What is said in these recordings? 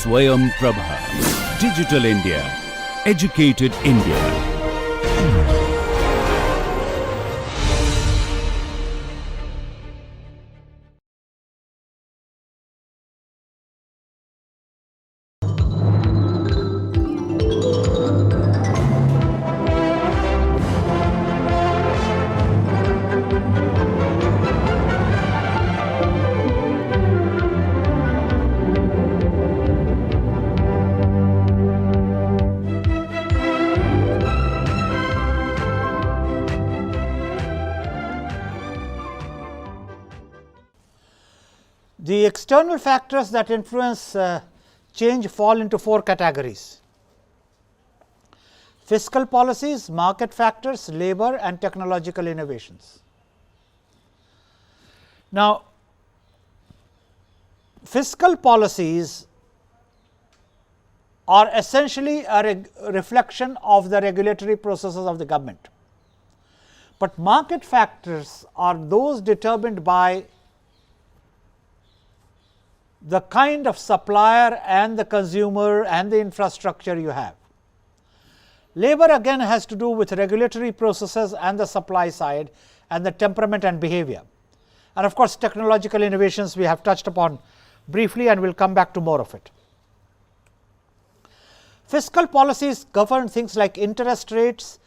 Swayam Prabha. Digital India. Educated India. The external factors that influence change fall into four categories: fiscal policies, market factors, labor and technological innovations. Now, fiscal policies are essentially a reflection of the regulatory processes of the government, but market factors are those determined by the kind of supplier and the consumer and the infrastructure you have. Labor again has to do with regulatory processes and the supply side and the temperament and behavior. And of course, technological innovations we have touched upon briefly, and we will come back to more of it. Fiscal policies govern things like interest rates,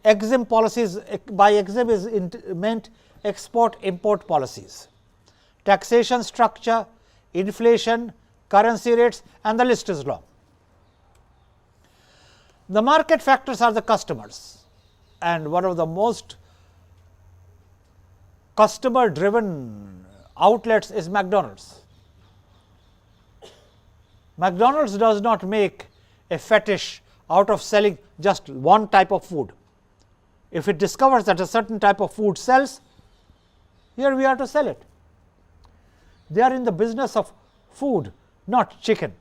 EXIM policies. By EXIM is meant export import policies, taxation structure, inflation, currency rates, and the list is long. The market factors are the customers, and one of the most customer driven outlets is McDonald's. McDonald's does not make a fetish out of selling just one type of food. If it discovers that a certain type of food sells, here we are to sell it. They are in the business of food, not chicken.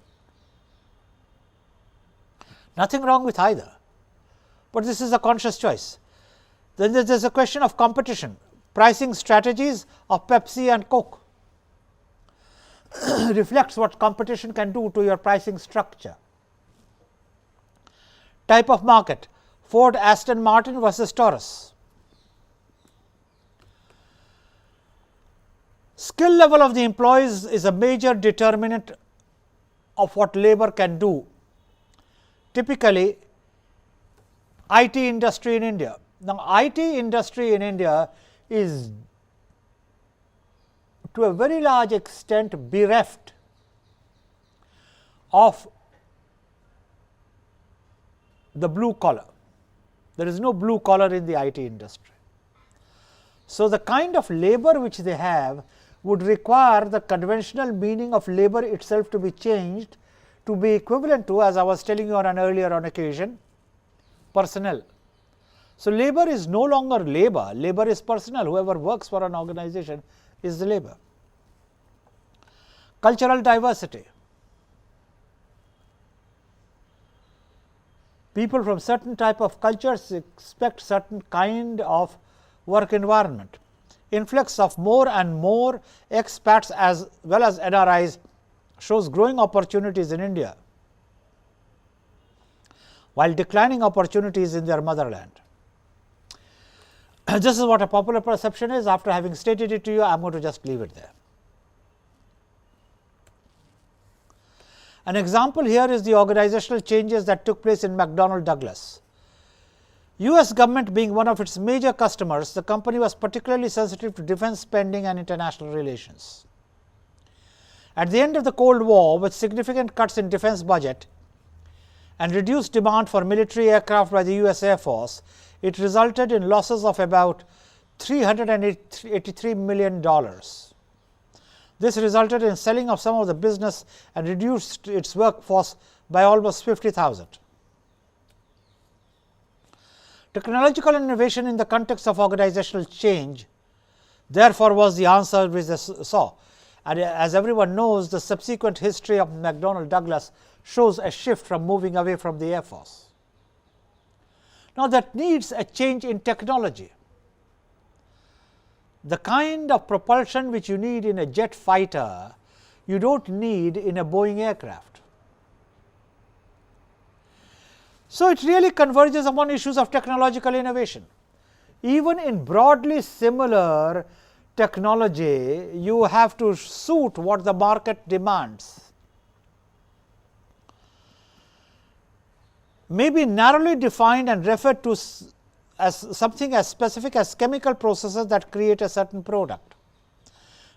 Nothing wrong with either, but this is a conscious choice. Then there is a question of competition, pricing strategies of Pepsi and Coke reflects what competition can do to your pricing structure. Type of market, Ford, Aston Martin versus Taurus. Skill level of the employees is a major determinant of what labor can do. Typically, IT industry in India. Now, IT industry in India is to a very large extent bereft of the blue collar. There is no blue collar in the IT industry. So, the kind of labor which they have would require the conventional meaning of labor itself to be changed to be equivalent to, as I was telling you on an earlier occasion, personnel. So, labor is no longer labor, labor is personnel. Whoever works for an organization is the labor. Cultural diversity. People from certain type of cultures expect certain kind of work environment. Influx of more and more expats as well as NRIs shows growing opportunities in India, while declining opportunities in their motherland. This is what a popular perception is. After having stated it to you, I am going to just leave it there. An example here is the organizational changes that took place in McDonnell Douglas. US government being one of its major customers, the company was particularly sensitive to defense spending and international relations. At the end of the Cold War, with significant cuts in defense budget and reduced demand for military aircraft by the US Air Force, it resulted in losses of about $383 million. This resulted in selling of some of the business and reduced its workforce by almost 50,000. Technological innovation in the context of organizational change, therefore, was the answer which they saw. And as everyone knows, the subsequent history of McDonnell Douglas shows a shift from moving away from the Air Force. Now, that needs a change in technology. The kind of propulsion which you need in a jet fighter, you do not need in a Boeing aircraft. So, it really converges upon issues of technological innovation. Even in broadly similar technology, you have to suit what the market demands. May be narrowly defined and referred to as something as specific as chemical processes that create a certain product.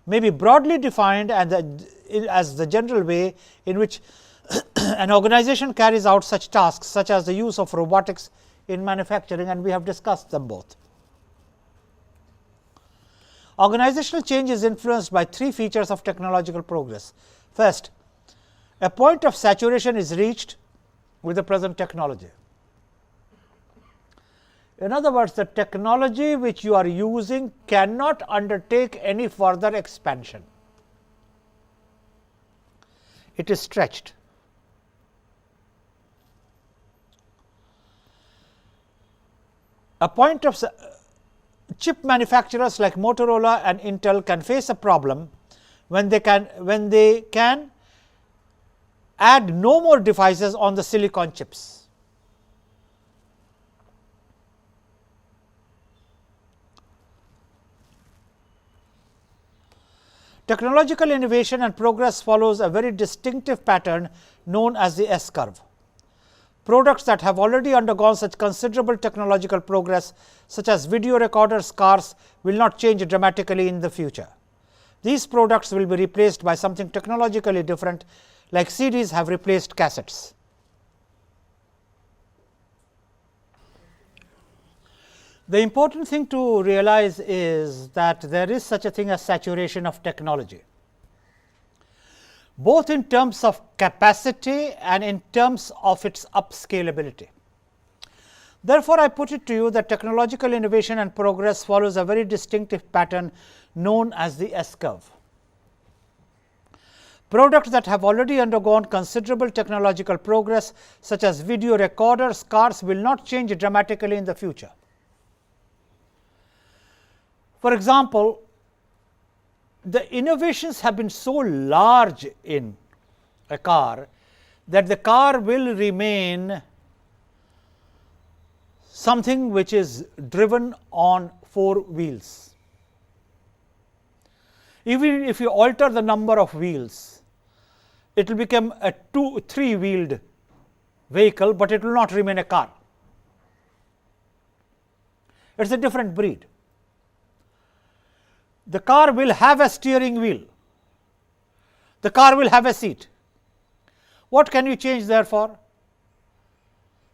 May be broadly defined and as the general way in which an organization carries out such tasks, such as the use of robotics in manufacturing, and we have discussed them both. Organizational change is influenced by three features of technological progress. First, a point of saturation is reached with the present technology. In other words, the technology which you are using cannot undertake any further expansion. It is stretched. A point of chip manufacturers like Motorola and Intel can face a problem when they can add no more devices on the silicon chips. Technological innovation and progress follows a very distinctive pattern known as the S curve. Products that have already undergone such considerable technological progress, such as video recorders, cars, will not change dramatically in the future. These products will be replaced by something technologically different, like CDs have replaced cassettes. The important thing to realize is that there is such a thing as saturation of technology, both in terms of capacity and in terms of its upscalability. Therefore, I put it to you that technological innovation and progress follows a very distinctive pattern known as the S curve. Products that have already undergone considerable technological progress, such as video recorders, cars, will not change dramatically in the future. For example, the innovations have been so large in a car that the car will remain something which is driven on 4 wheels. Even if you alter the number of wheels, it will become a 2-3 wheeled vehicle, but it will not remain a car. It is a different breed. The car will have a steering wheel, the car will have a seat. What can you change therefore?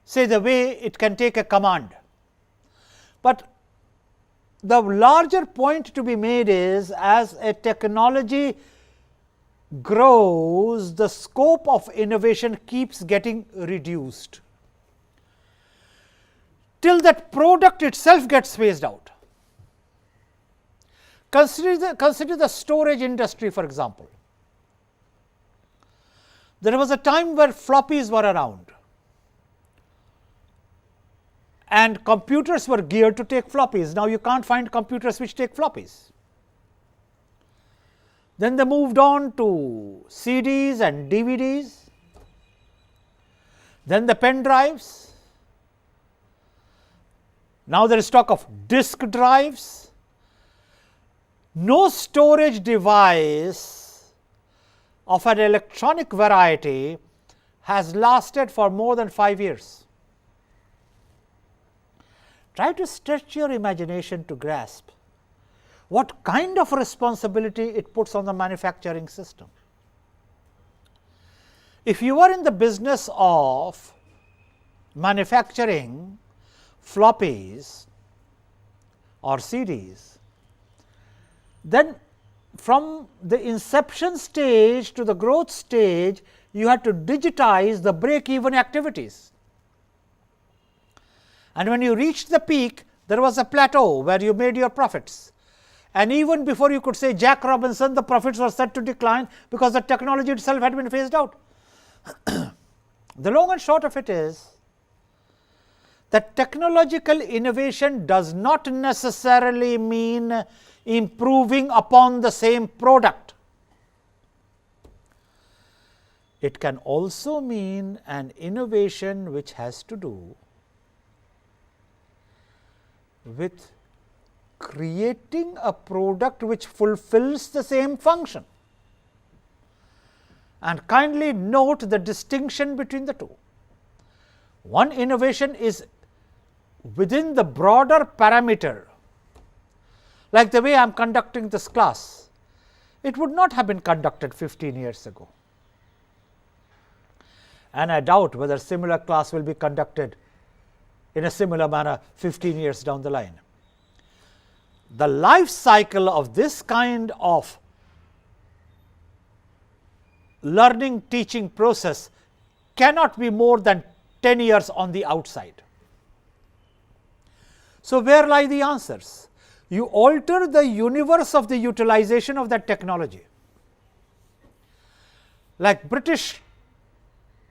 Say the way it can take a command. But the larger point to be made is, as a technology grows, the scope of innovation keeps getting reduced till that product itself gets phased out. Consider the storage industry, for example. There was a time where floppies were around and computers were geared to take floppies. Now, you can't find computers which take floppies. Then they moved on to CDs and DVDs, then the pen drives. Now, there is talk of disk drives. No storage device of an electronic variety has lasted for more than 5 years. Try to stretch your imagination to grasp what kind of responsibility it puts on the manufacturing system. If you are in the business of manufacturing floppies or CDs, then from the inception stage to the growth stage, you have to digitize the break-even activities. And when you reached the peak, there was a plateau where you made your profits. And even before you could say Jack Robinson, the profits were set to decline because the technology itself had been phased out. The long and short of it is that technological innovation does not necessarily mean improving upon the same product. It can also mean an innovation which has to do with creating a product which fulfills the same function. And kindly note the distinction between the two. One innovation is within the broader parameter, like the way I am conducting this class. It would not have been conducted 15 years ago, and I doubt whether similar class will be conducted in a similar manner 15 years down the line. The life cycle of this kind of learning teaching process cannot be more than 10 years on the outside. So, where lie the answers? You alter the universe of the utilization of that technology. Like British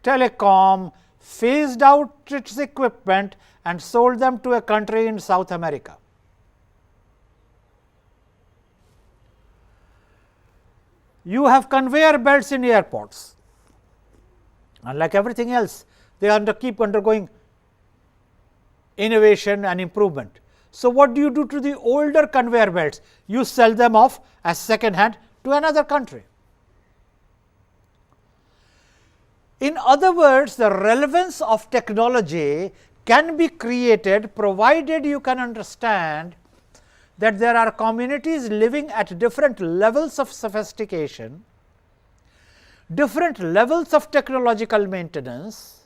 Telecom phased out its equipment and sold them to a country in South America. You have conveyor belts in airports, and like everything else, they keep undergoing innovation and improvement. So, what do you do to the older conveyor belts? You sell them off as second hand to another country. In other words, the relevance of technology can be created provided you can understand that there are communities living at different levels of sophistication, different levels of technological maintenance,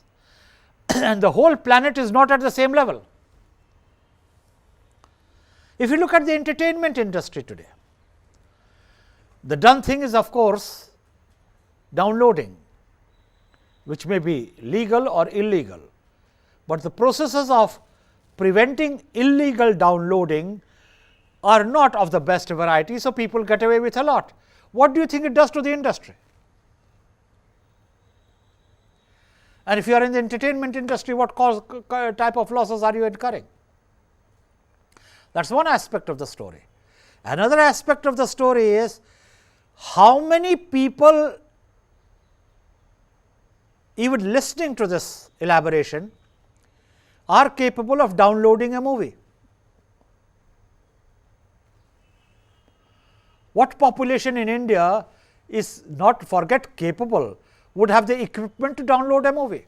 and the whole planet is not at the same level. If you look at the entertainment industry today, the done thing is of course downloading, which may be legal or illegal, but the processes of preventing illegal downloading are not of the best variety. So, people get away with a lot. What do you think it does to the industry? And if you are in the entertainment industry, what type of losses are you incurring? That is one aspect of the story. Another aspect of the story is how many people, even listening to this elaboration, are capable of downloading a movie. What population in India is not, forget capable, would have the equipment to download a movie?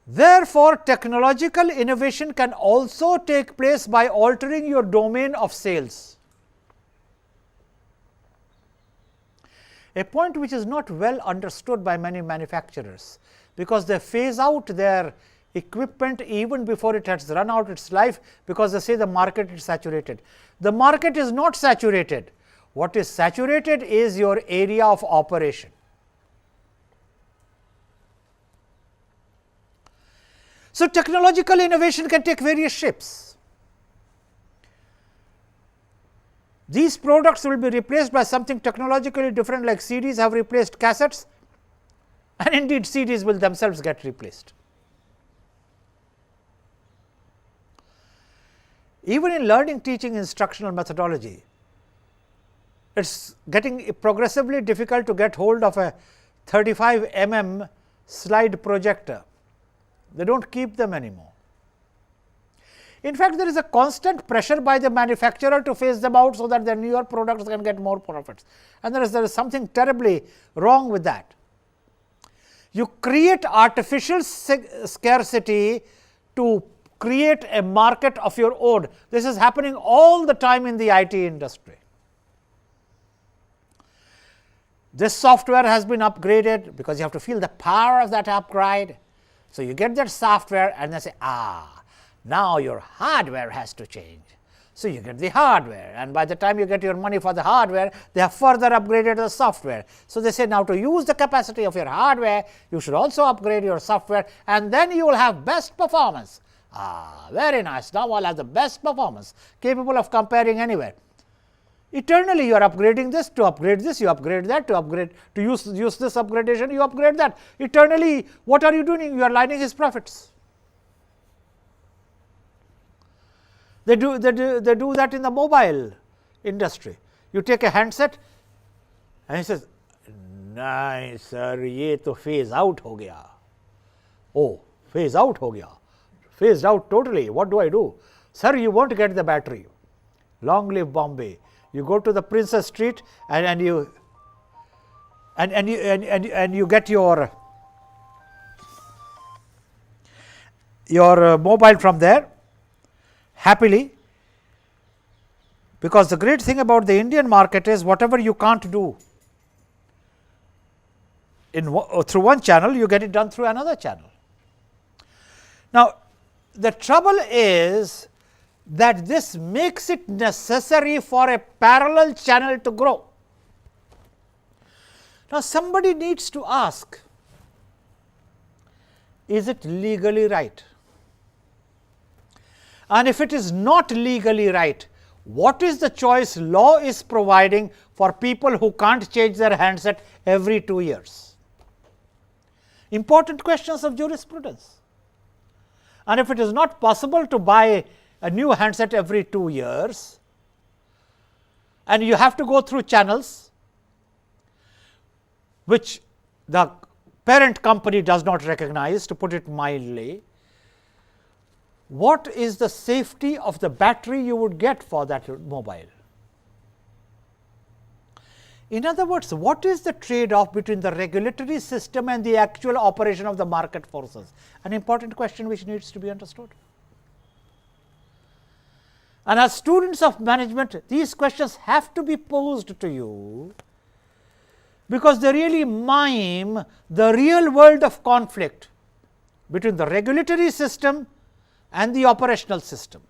Therefore, technological innovation can also take place by altering your domain of sales. A point which is not well understood by many manufacturers, because they phase out their equipment even before it has run out its life, because they say the market is saturated. The market is not saturated. What is saturated is your area of operation. So, technological innovation can take various shapes. These products will be replaced by something technologically different, like CDs have replaced cassettes, and indeed CDs will themselves get replaced. Even in learning, teaching, instructional methodology, it is getting progressively difficult to get hold of a 35 mm slide projector. They do not keep them anymore. In fact, there is a constant pressure by the manufacturer to phase them out, so that their newer products can get more profits, and there is something terribly wrong with that. You create artificial scarcity to create a market of your own. This is happening all the time in the IT industry. This software has been upgraded, because you have to feel the power of that upgrade. So, you get that software and they say, now your hardware has to change. So, you get the hardware, and by the time you get your money for the hardware, they have further upgraded the software. So, they say, now to use the capacity of your hardware, you should also upgrade your software, and then you will have best performance. Very nice. Now, I'll have the best performance, capable of comparing anywhere. Eternally you are upgrading this, to upgrade this, you upgrade that, to use this upgradation, you upgrade that. Eternally, what are you doing? You are lining his profits. They do that in the mobile industry. You take a handset and he says, नहीं sir ये तो phase out हो गया. Oh, phase out हो गया. Phased out totally. What do I do? Sir, you won't get the battery. Long live Bombay. You go to the Princess Street and you get your mobile from there happily, because the great thing about the Indian market is whatever you can't do through one channel, you get it done through another channel. Now, the trouble is that this makes it necessary for a parallel channel to grow. Now, somebody needs to ask, is it legally right? And if it is not legally right, what is the choice law is providing for people who can't change their handset every 2 years? Important questions of jurisprudence. And if it is not possible to buy a new handset every 2 years, and you have to go through channels which the parent company does not recognize, to put it mildly, what is the safety of the battery you would get for that mobile? In other words, what is the trade-off between the regulatory system and the actual operation of the market forces? An important question which needs to be understood. And as students of management, these questions have to be posed to you, because they really mime the real world of conflict between the regulatory system and the operational system.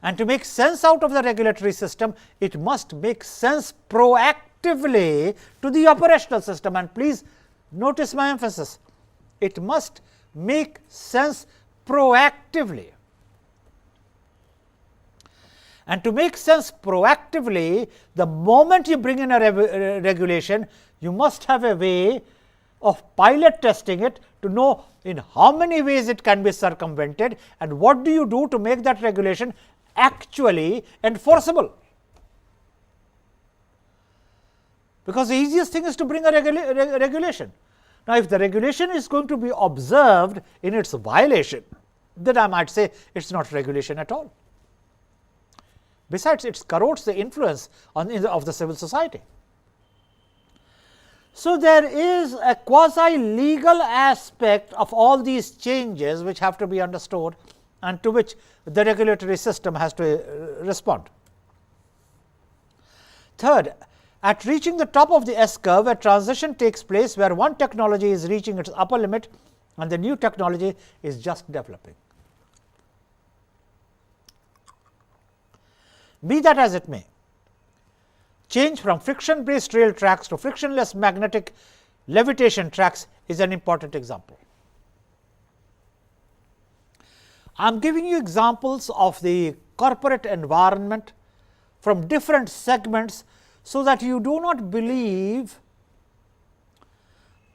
And to make sense out of the regulatory system, it must make sense proactively to the operational system. And please notice my emphasis, it must make sense proactively. And to make sense proactively, the moment you bring in a regulation, you must have a way of pilot testing it to know in how many ways it can be circumvented, and what do you do to make that regulation actually enforceable. Because the easiest thing is to bring a regulation. Now, if the regulation is going to be observed in its violation, then I might say it is not regulation at all. Besides, it corrodes the influence of the civil society. So, there is a quasi-legal aspect of all these changes which have to be understood, and to which the regulatory system has to respond. Third, at reaching the top of the S curve, a transition takes place where one technology is reaching its upper limit and the new technology is just developing. Be that as it may, change from friction based rail tracks to frictionless magnetic levitation tracks is an important example. I am giving you examples of the corporate environment from different segments, so that you do not believe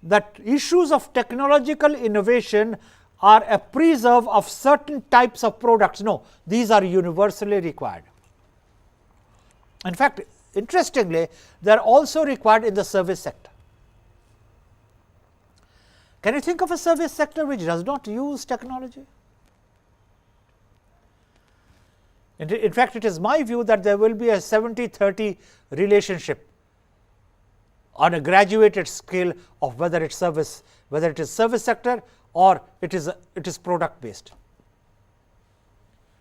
that issues of technological innovation are a preserve of certain types of products. No, these are universally required. In fact, interestingly, they are also required in the service sector. Can you think of a service sector which does not use technology? In fact, it is my view that there will be a 70-30 relationship on a graduated scale of whether it is service sector or it is product based.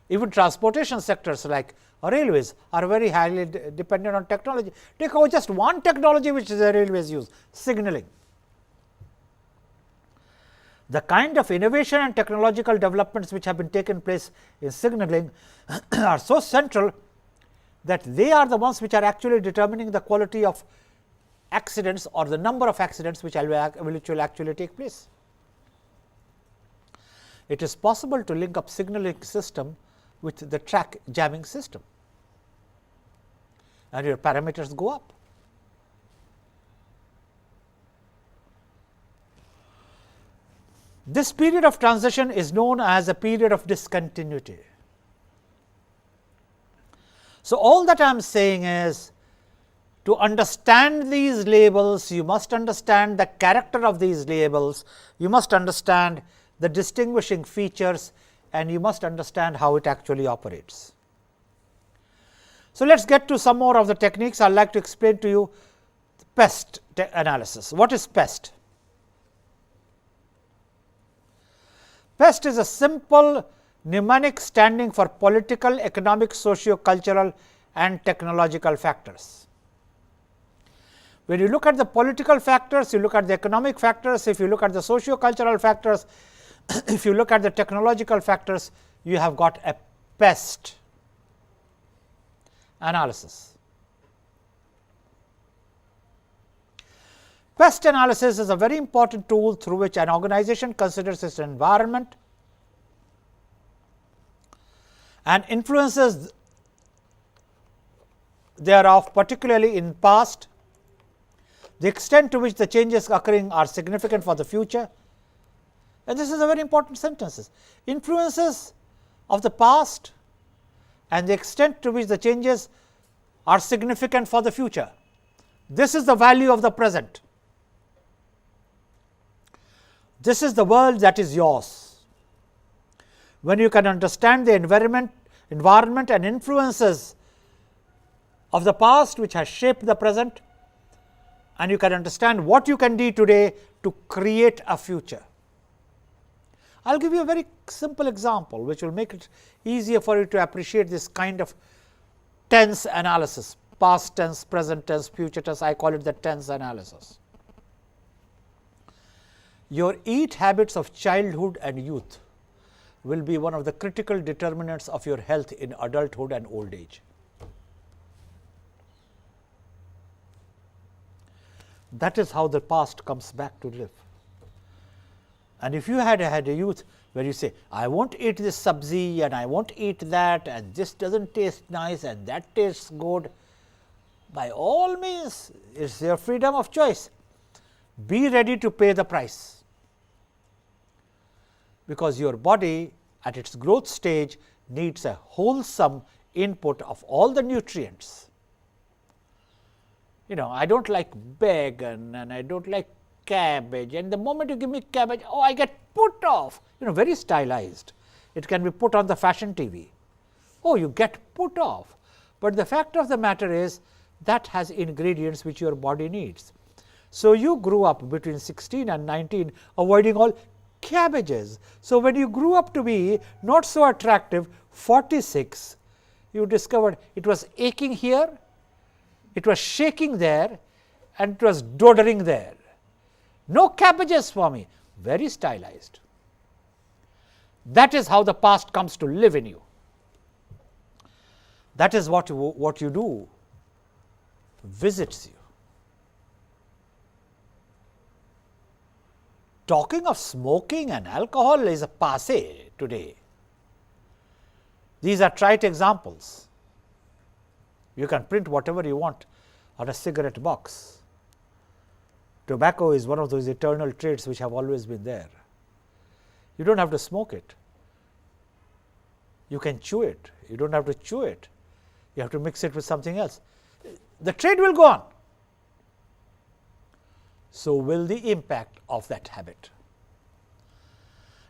Even transportation sectors like railways are very highly dependent on technology. Take just one technology which the railways use, signaling. The kind of innovation and technological developments which have been taken place in signaling are so central that they are the ones which are actually determining the quality of accidents or the number of accidents which will actually take place. It is possible to link up signaling system with the track jamming system, and your parameters go up. This period of transition is known as a period of discontinuity. So, all that I am saying is, to understand these labels, you must understand the character of these labels, you must understand the distinguishing features, and you must understand how it actually operates. So, let us get to some more of the techniques. I would like to explain to you PEST analysis. What is PEST? PEST is a simple mnemonic standing for political, economic, socio-cultural and technological factors. When you look at the political factors, you look at the economic factors, if you look at the socio-cultural factors, if you look at the technological factors, you have got a PEST analysis. PEST analysis is a very important tool through which an organization considers its environment and influences thereof, particularly in past, the extent to which the changes occurring are significant for the future. And this is a very important sentence. Influences of the past and the extent to which the changes are significant for the future. This is the value of the present. This is the world that is yours. When you can understand the environment and influences of the past which has shaped the present, and you can understand what you can do today to create a future. I will give you a very simple example which will make it easier for you to appreciate this kind of tense analysis, past tense, present tense, future tense. I call it the tense analysis. Your eat habits of childhood and youth will be one of the critical determinants of your health in adulthood and old age. That is how the past comes back to live. And if you had a youth where you say, I won't eat this sabzi and I won't eat that, and this doesn't taste nice and that tastes good, by all means, it's your freedom of choice. Be ready to pay the price, because your body at its growth stage needs a wholesome input of all the nutrients. I don't like bacon and I don't like cabbage, and the moment you give me cabbage, oh, I get put off, very stylized. It can be put on the fashion TV. Oh, you get put off. But the fact of the matter is that has ingredients which your body needs. So, you grew up between 16 and 19 avoiding all cabbages. So, when you grew up to be not so attractive 46, you discovered it was aching here, it was shaking there, and it was doddering there. No cabbages for me, very stylized. That is how the past comes to live in you. That is what you do, visits you. Talking of smoking and alcohol is a passé today. These are trite examples. You can print whatever you want on a cigarette box. Tobacco is one of those eternal traits which have always been there. You don't have to smoke it. You can chew it. You don't have to chew it. You have to mix it with something else. The trade will go on. So will the impact of that habit.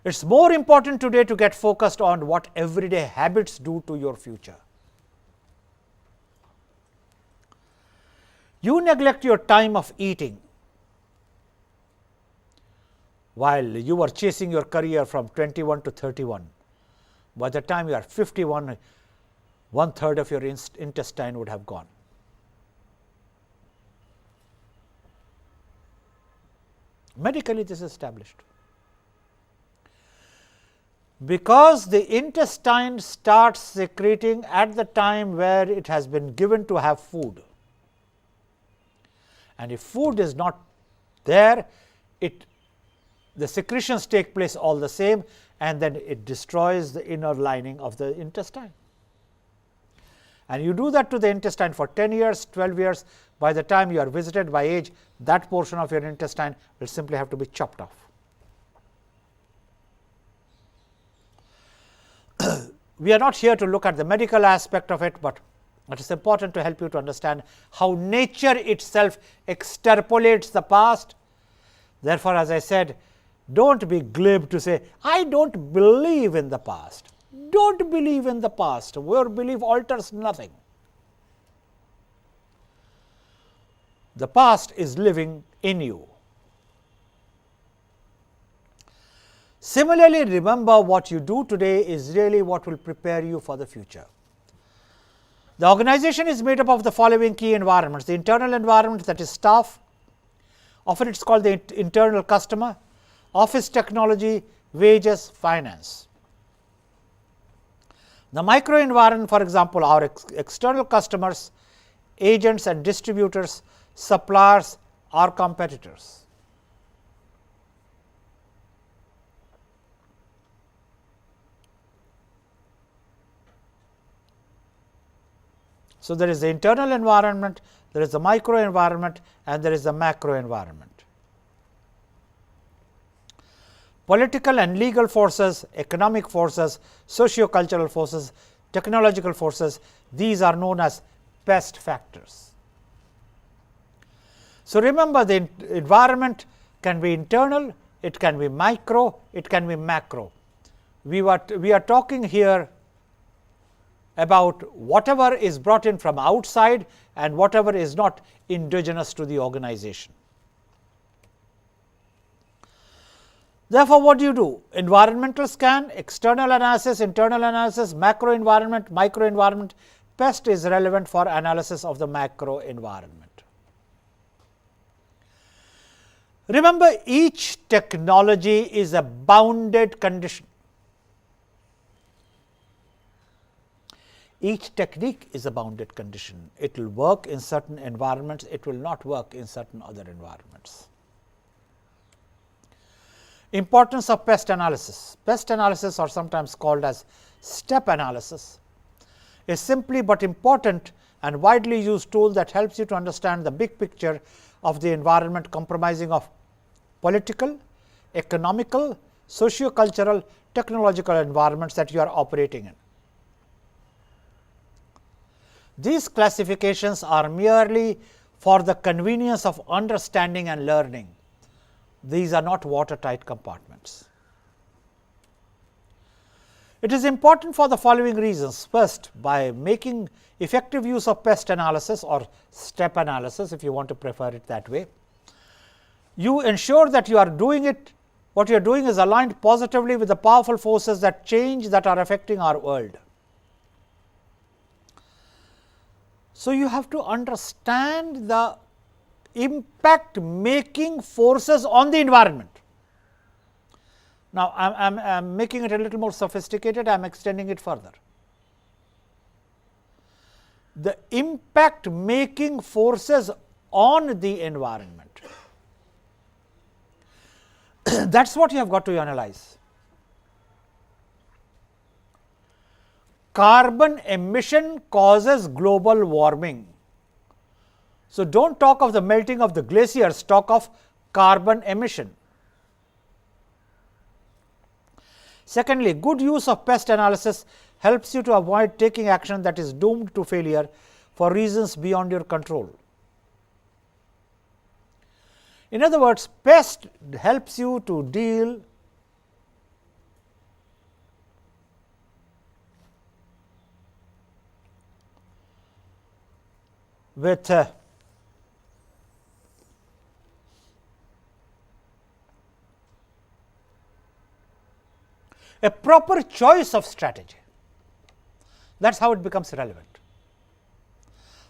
It is more important today to get focused on what everyday habits do to your future. You neglect your time of eating while you were chasing your career from 21 to 31. By the time you are 51, 1/3 of your intestine would have gone. Medically, this is established. Because the intestine starts secreting at the time where it has been given to have food. And if food is not there, the secretions take place all the same, and then it destroys the inner lining of the intestine. And you do that to the intestine for 10 years, 12 years, by the time you are visited by age, that portion of your intestine will simply have to be chopped off. We are not here to look at the medical aspect of it, but It is important to help you to understand how nature itself extrapolates the past. Therefore, as I said, don't be glib to say, I don't believe in the past. Don't believe in the past. Your belief alters nothing. The past is living in you. Similarly, remember what you do today is really what will prepare you for the future. The organization is made up of the following key environments. The internal environment, that is staff, often it is called the internal customer, office technology, wages, finance. The micro environment, for example, our external customers, agents and distributors, suppliers, our competitors. So, there is the internal environment, there is the micro environment and there is the macro environment. Political and legal forces, economic forces, socio-cultural forces, technological forces, these are known as pest factors. So, remember the environment can be internal, it can be micro, it can be macro. We are talking here about whatever is brought in from outside and whatever is not indigenous to the organization. Therefore, what do? Environmental scan, external analysis, internal analysis, macro environment, micro environment. Pest is relevant for analysis of the macro environment. Remember, each technology is a bounded condition. Each technique is a bounded condition. It will work in certain environments, it will not work in certain other environments. Importance of pest analysis. Pest analysis, or sometimes called as step analysis, is simply but important and widely used tool that helps you to understand the big picture of the environment comprising of political, economical, socio-cultural, technological environments that you are operating in. These classifications are merely for the convenience of understanding and learning. These are not watertight compartments. It is important for the following reasons. First, by making effective use of pest analysis or step analysis, if you want to prefer it that way, you ensure that you are doing it, what you are doing is aligned positively with the powerful forces that change that are affecting our world. So, you have to understand the impact making forces on the environment. Now, I am making it a little more sophisticated, I am extending it further. The impact making forces on the environment, that is what you have got to analyze. Carbon emission causes global warming. So, do not talk of the melting of the glaciers, talk of carbon emission. Secondly, good use of pest analysis helps you to avoid taking action that is doomed to failure for reasons beyond your control. In other words, pest helps you to deal with a proper choice of strategy. That is how it becomes relevant.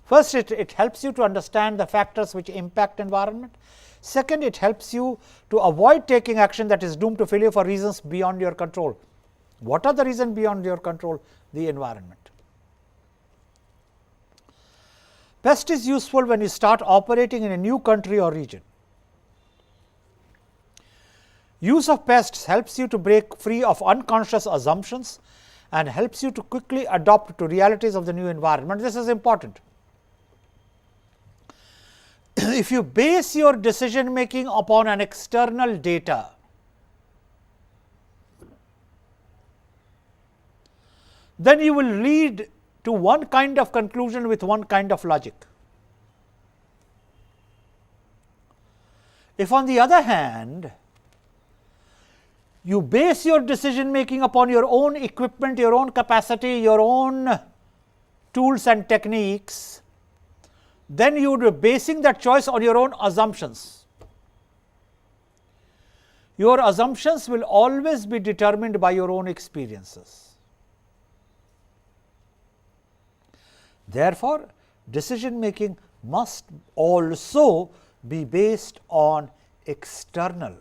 First, it helps you to understand the factors which impact environment. Second, it helps you to avoid taking action that is doomed to failure for reasons beyond your control. What are the reasons beyond your control? The environment. Pest is useful when you start operating in a new country or region. Use of pests helps you to break free of unconscious assumptions and helps you to quickly adapt to realities of the new environment. This is important. If you base your decision making upon an external data, then you will lead to one kind of conclusion with one kind of logic. If on the other hand, you base your decision making upon your own equipment, your own capacity, your own tools and techniques, then you would be basing that choice on your own assumptions. Your assumptions will always be determined by your own experiences. Therefore, decision making must also be based on external,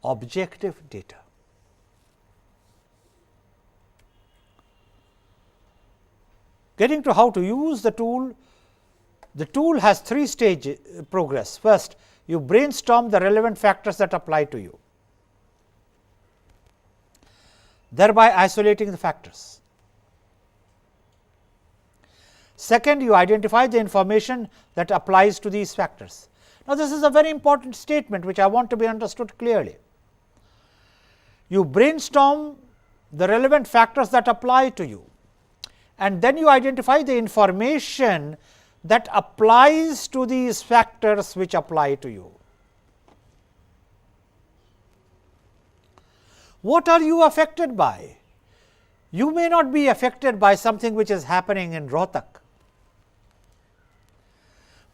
objective data. Getting to how to use the tool has 3-stage progress. First, you brainstorm the relevant factors that apply to you, thereby isolating the factors. Second, you identify the information that applies to these factors. Now, this is a very important statement which I want to be understood clearly. You brainstorm the relevant factors that apply to you, and then you identify the information that applies to these factors which apply to you. What are you affected by? You may not be affected by something which is happening in Rohtak,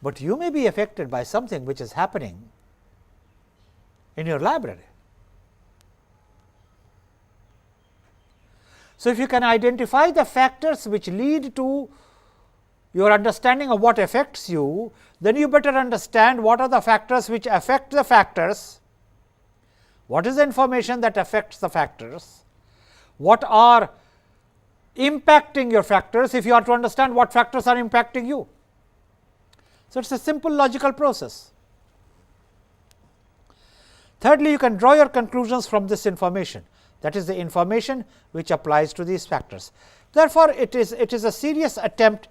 but you may be affected by something which is happening in your library. So, if you can identify the factors which lead to your understanding of what affects you, then you better understand what are the factors which affect the factors, what is the information that affects the factors, what are impacting your factors if you are to understand what factors are impacting you. So, it is a simple logical process. Thirdly, you can draw your conclusions from this information, that is the information which applies to these factors. Therefore, it is a serious attempt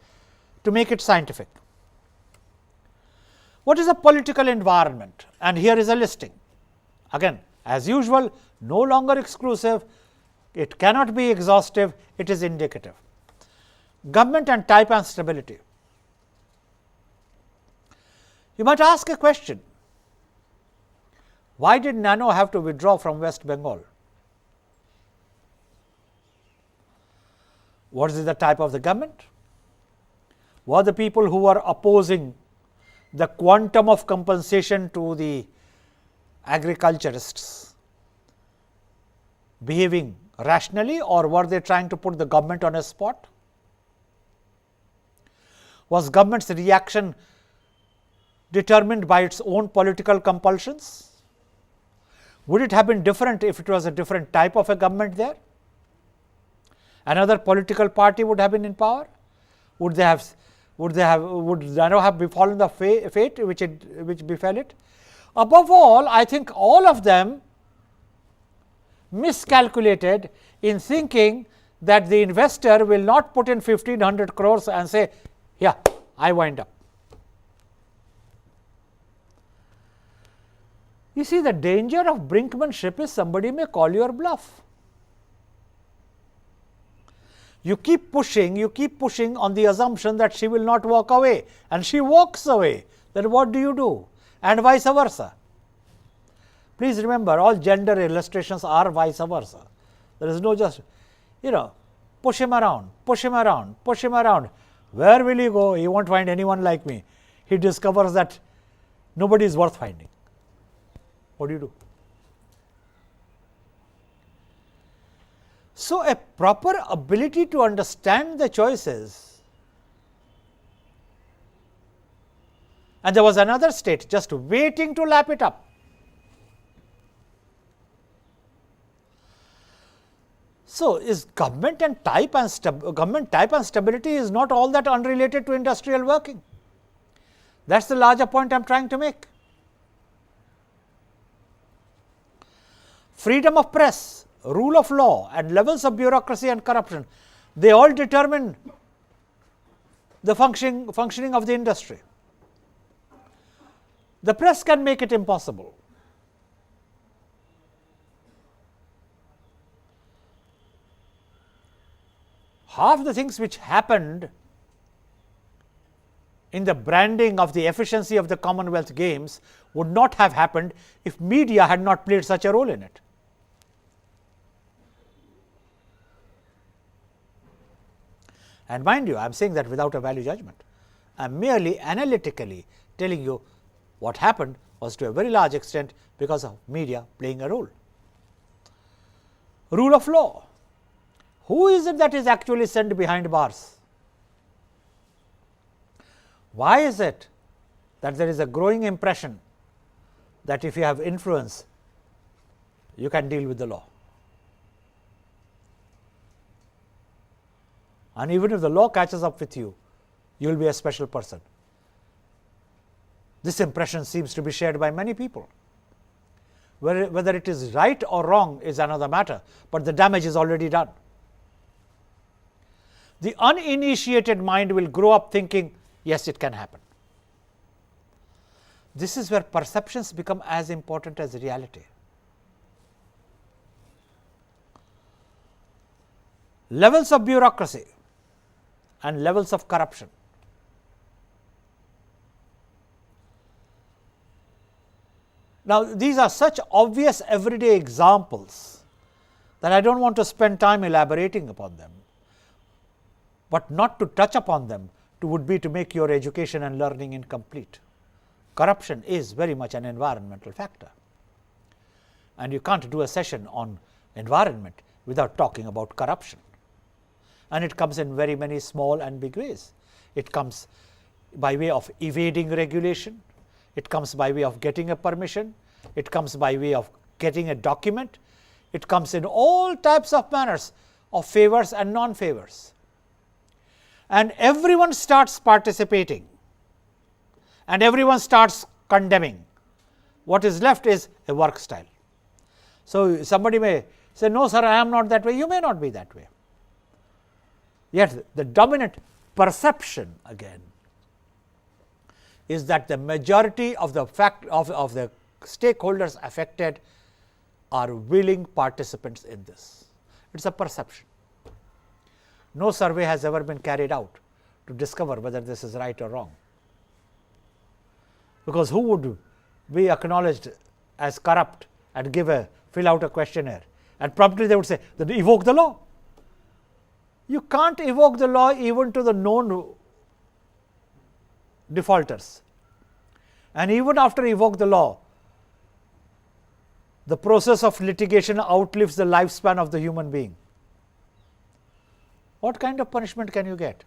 to make it scientific. What is a political environment? And here is a listing. Again, as usual, no longer exclusive, it cannot be exhaustive, it is indicative. Government and type and stability. You might ask a question, why did Nano have to withdraw from West Bengal? What is the type of the government? Were the people who were opposing the quantum of compensation to the agriculturists behaving rationally, or were they trying to put the government on a spot? Was government's reaction determined by its own political compulsions? Would it have been different if it was a different type of a government there? Another political party would have been in power? Would Nano have befallen the fate which befell it? Above all, I think all of them miscalculated in thinking that the investor will not put in 1500 crores and say, yeah, I wind up. You see, the danger of brinkmanship is somebody may call your bluff. You keep pushing on the assumption that she will not walk away, and she walks away. Then what do you do? And vice versa. Please remember, all gender illustrations are vice versa. There is no just, push him around, push him around, push him around. Where will he go? He won't find anyone like me. He discovers that nobody is worth finding. What do you do? So, a proper ability to understand the choices, and there was another state just waiting to lap it up. So, is government type and stability is not all that unrelated to industrial working. That is the larger point I am trying to make. Freedom of press, rule of law, and levels of bureaucracy and corruption, they all determine the functioning of the industry. The press can make it impossible. half the things which happened in the branding of the efficiency of the Commonwealth Games would not have happened if media had not played such a role in it. And mind you, I am saying that without a value judgment. I am merely analytically telling you what happened was to a very large extent because of media playing a role. Rule of law. Who is it that is actually sent behind bars? Why is it that there is a growing impression that if you have influence, you can deal with the law? And even if the law catches up with you, you will be a special person. This impression seems to be shared by many people. Whether it is right or wrong is another matter, but the damage is already done. The uninitiated mind will grow up thinking, yes, it can happen. This is where perceptions become as important as reality. Levels of bureaucracy and levels of corruption. Now, these are such obvious everyday examples that I do not want to spend time elaborating upon them, but not to touch upon them would be to make your education and learning incomplete. Corruption is very much an environmental factor, and you can't do a session on environment without talking about corruption. And it comes in very many small and big ways. It comes by way of evading regulation, it comes by way of getting a permission, it comes by way of getting a document, it comes in all types of manners of favors and non-favors. And everyone starts participating and everyone starts condemning. What is left is a work style. So, somebody may say, no sir, I am not that way. You may not be that way. Yet the dominant perception again is that the majority of the of the stakeholders affected are willing participants in this. It is a perception. No survey has ever been carried out to discover whether this is right or wrong, because who would be acknowledged as corrupt and fill out a questionnaire, and promptly they would say that evoke the law. You can't evoke the law even to the known defaulters, and even after evoke the law, the process of litigation outlives the lifespan of the human being. What kind of punishment can you get?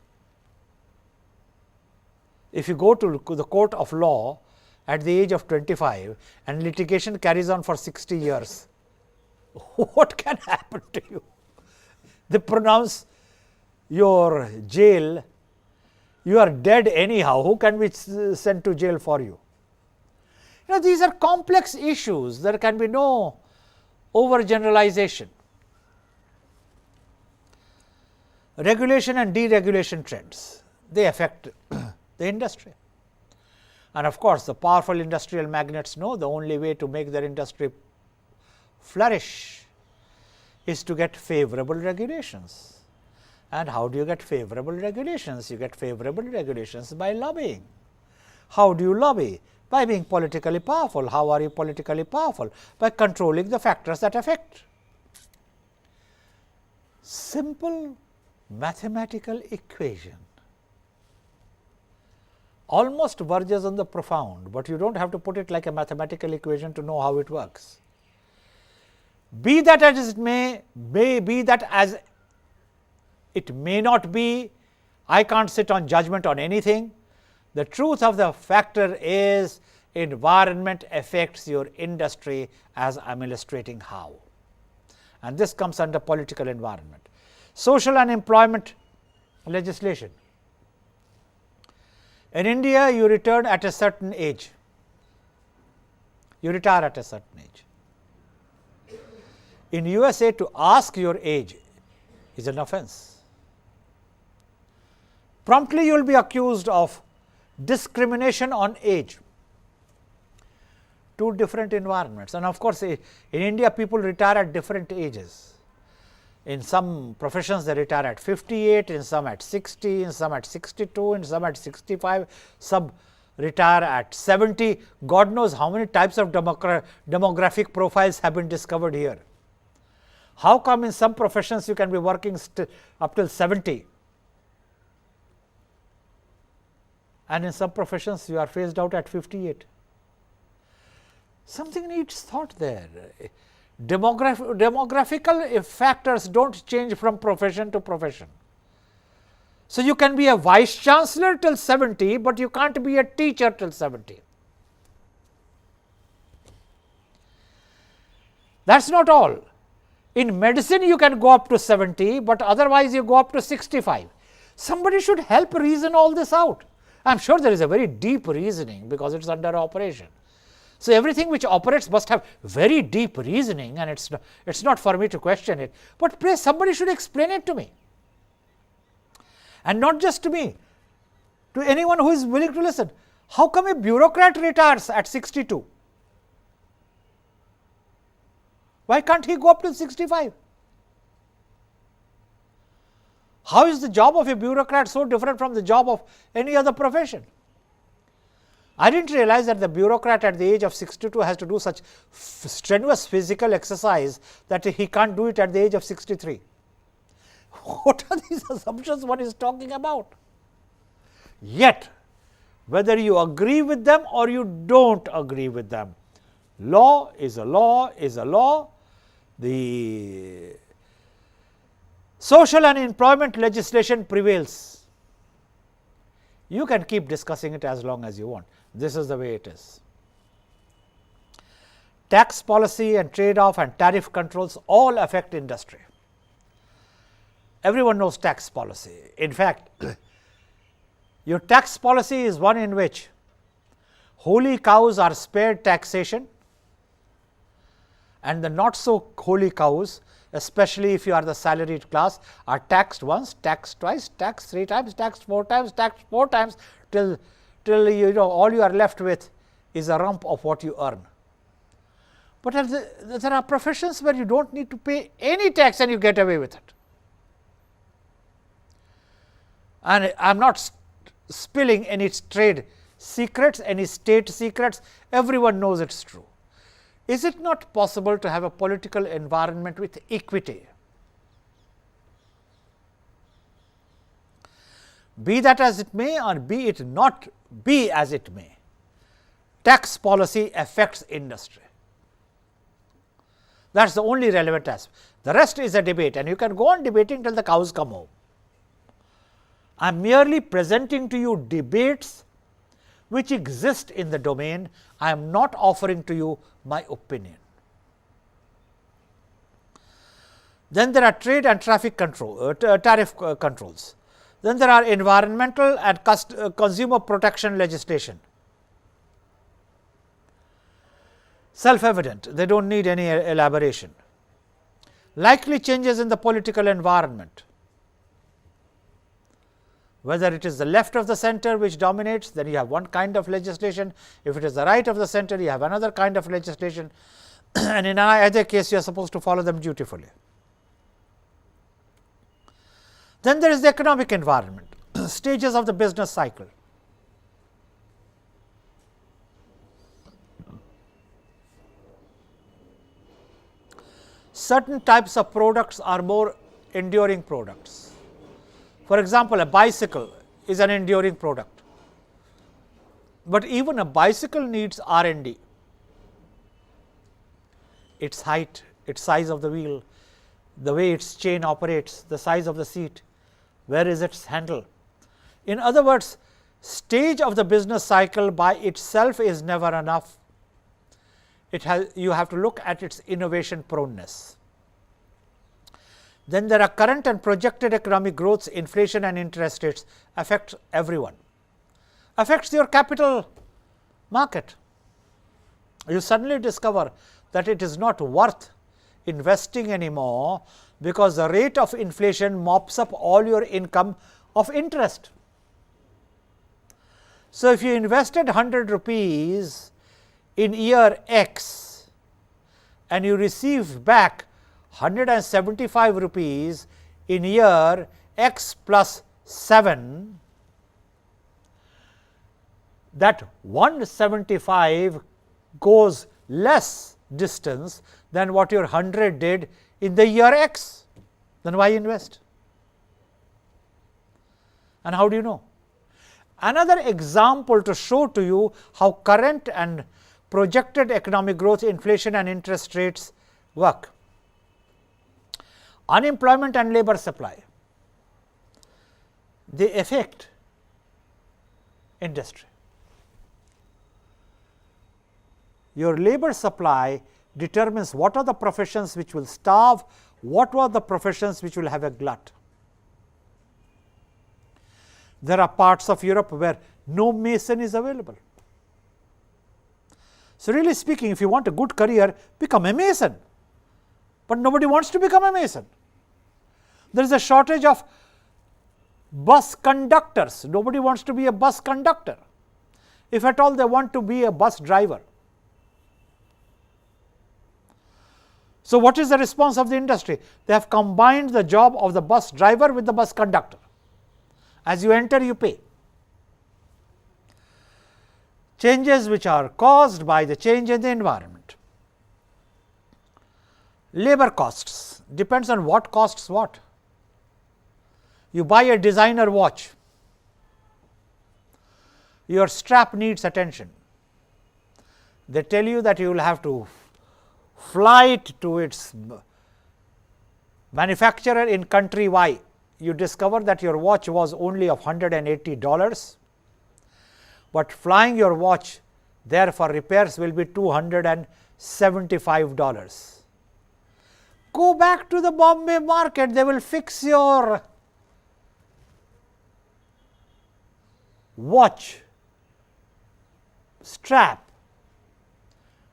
If you go to the court of law at the age of 25 and litigation carries on for 60 years, what can happen to you? They pronounce your jail, you are dead anyhow, who can be sent to jail for you? You know, these are complex issues, there can be no overgeneralization. Regulation and deregulation trends, they affect the industry. And of course, the powerful industrial magnates know the only way to make their industry flourish is to get favorable regulations. And how do you get favorable regulations? You get favorable regulations by lobbying. How do you lobby? By being politically powerful. How are you politically powerful? By controlling the factors that affect. Simple mathematical equation, almost verges on the profound, but you do not have to put it like a mathematical equation to know how it works. Be that as it may be that as it may not be, I can't sit on judgment on anything. The truth of the factor is environment affects your industry, as I am illustrating how. And this comes under political environment. Social and employment legislation. In India, you return at a certain age. You retire at a certain age. In USA, to ask your age is an offense. Promptly you will be accused of discrimination on age. Two different environments, and of course, in India people retire at different ages. In some professions they retire at 58, in some at 60, in some at 62, in some at 65, some retire at 70. God knows how many types of demographic profiles have been discovered here. How come in some professions you can be working up till 70, and in some professions you are phased out at 58? Something needs thought there. Demographical factors do not change from profession to profession. So, you can be a vice chancellor till 70, but you can't be a teacher till 70. That is not all. In medicine you can go up to 70, but otherwise you go up to 65. Somebody should help reason all this out. I am sure there is a very deep reasoning, because it is under operation. So, everything which operates must have very deep reasoning, and it is not for me to question it, but please somebody should explain it to me, and not just to me, to anyone who is willing to listen. How come a bureaucrat retires at 62? Why can't he go up to 65? How is the job of a bureaucrat so different from the job of any other profession? I did not realize that the bureaucrat at the age of 62 has to do such strenuous physical exercise that he can't do it at the age of 63. What are these assumptions one is talking about? Yet, whether you agree with them or you do not agree with them, law is a law is a law. The social and employment legislation prevails. You can keep discussing it as long as you want. This is the way it is. Tax policy and trade-off and tariff controls all affect industry. Everyone knows tax policy. In fact, your tax policy is one in which holy cows are spared taxation, and the not so holy cows, especially if you are the salaried class, are taxed once, taxed twice, taxed 3 times, taxed 4 times, taxed 4 times, till you know all you are left with is a rump of what you earn. But there are professions where you do not need to pay any tax and you get away with it. And I am not spilling any trade secrets, any state secrets, everyone knows it is true. Is it not possible to have a political environment with equity? Be that as it may, or be it not be as it may, tax policy affects industry. That is the only relevant aspect. The rest is a debate, and you can go on debating till the cows come home. I am merely presenting to you debates which exist in the domain. I am not offering to you my opinion. Then there are trade and traffic control, tariff controls. Then there are environmental and consumer protection legislation. Self-evident, they do not need any elaboration. Likely changes in the political environment. Whether it is the left of the center which dominates, then you have one kind of legislation. If it is the right of the center, you have another kind of legislation, and in either case you are supposed to follow them dutifully. Then there is the economic environment, stages of the business cycle. Certain types of products are more enduring products. For example, a bicycle is an enduring product, but even a bicycle needs R&D. Its height, its size of the wheel, the way its chain operates, the size of the seat, where is its handle. In other words, stage of the business cycle by itself is never enough. You have to look at its innovation proneness. Then there are current and projected economic growths, inflation and interest rates affect everyone, affects your capital market. You suddenly discover that it is not worth investing anymore, because the rate of inflation mops up all your income of interest. So, if you invested 100 rupees in year X and you receive back 175 rupees in year x plus 7, that 175 goes less distance than what your 100 did in the year x, then why invest? And how do you know? Another example to show to you how current and projected economic growth, inflation and interest rates work. Unemployment and labor supply, they affect industry. Your labor supply determines what are the professions which will starve, what are the professions which will have a glut. There are parts of Europe where no mason is available. So, really speaking, if you want a good career, become a mason, but nobody wants to become a mason. There is a shortage of bus conductors, nobody wants to be a bus conductor. If at all they want to be a bus driver. So, what is the response of the industry? They have combined the job of the bus driver with the bus conductor. As you enter, you pay. Changes which are caused by the change in the environment. Labor costs depends on what costs what. You buy a designer watch, your strap needs attention. They tell you that you will have to fly it to its manufacturer in country Y. You discover that your watch was only of $180, but flying your watch there for repairs will be $275. Go back to the Bombay market, they will fix your watch strap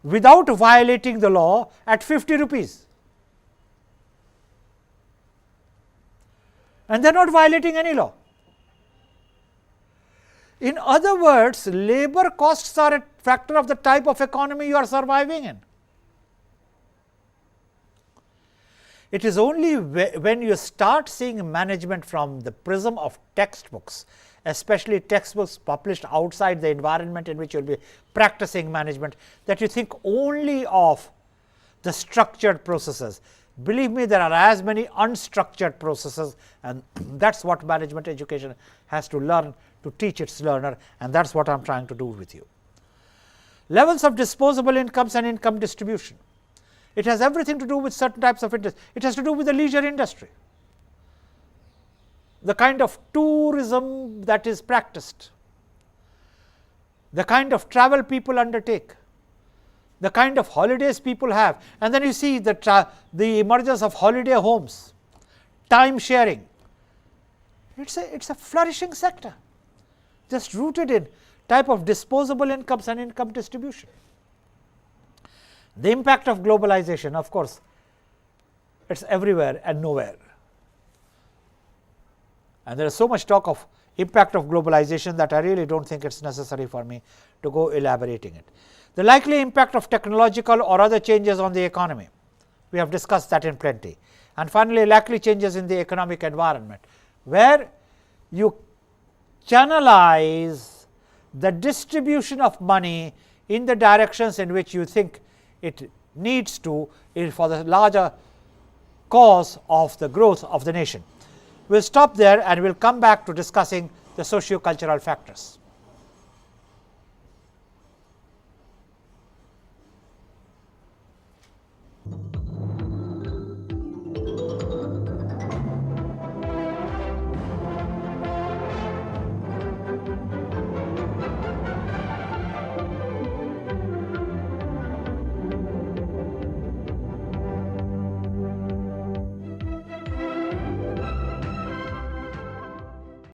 without violating the law at 50 rupees. And they are not violating any law. In other words, labor costs are a factor of the type of economy you are surviving in. It is only when you start seeing management from the prism of textbooks, especially textbooks published outside the environment in which you will be practicing management, that you think only of the structured processes. Believe me, there are as many unstructured processes, and that is what management education has to learn to teach its learner, and that is what I am trying to do with you. Levels of disposable incomes and income distribution. It has everything to do with certain types of interest. It has to do with the leisure industry, the kind of tourism that is practiced, the kind of travel people undertake, the kind of holidays people have, and then you see the emergence of holiday homes, time sharing. It's a flourishing sector, just rooted in type of disposable incomes and income distribution. The impact of globalization, of course, it's everywhere and nowhere. And there is so much talk of impact of globalization that I really don't think it's necessary for me to go elaborating it. The likely impact of technological or other changes on the economy, we have discussed that in plenty. And finally, likely changes in the economic environment, where you channelize the distribution of money in the directions in which you think it needs to for the larger cause of the growth of the nation. We will stop there and we will come back to discussing the socio-cultural factors.